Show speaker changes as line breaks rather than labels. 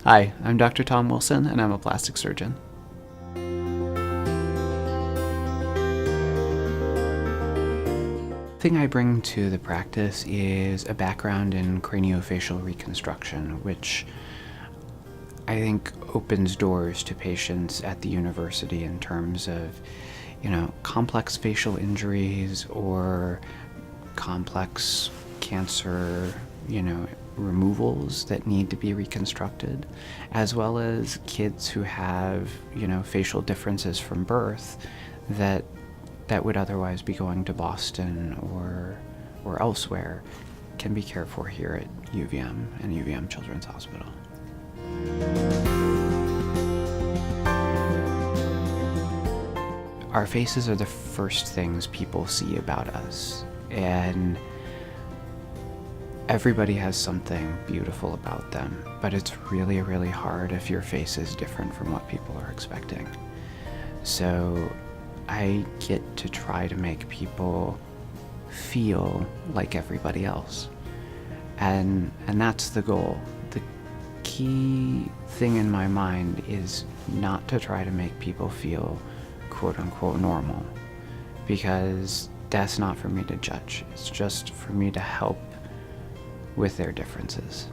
Hi, I'm Dr. Tom Willson, and I'm a plastic surgeon. The thing I bring to the practice is a background in craniofacial reconstruction, which I think opens doors to patients at the university in terms of, complex facial injuries or complex cancer, removals that need to be reconstructed, as well as kids who have, facial differences from birth that would otherwise be going to Boston or elsewhere can be cared for here at UVM and UVM Children's Hospital. Our faces are the first things people see about us, and everybody has something beautiful about them, but it's really, really hard if your face is different from what people are expecting. So I get to try to make people feel like everybody else. And that's the goal. The key thing in my mind is not to try to make people feel quote unquote normal, because that's not for me to judge. It's just for me to help with their differences.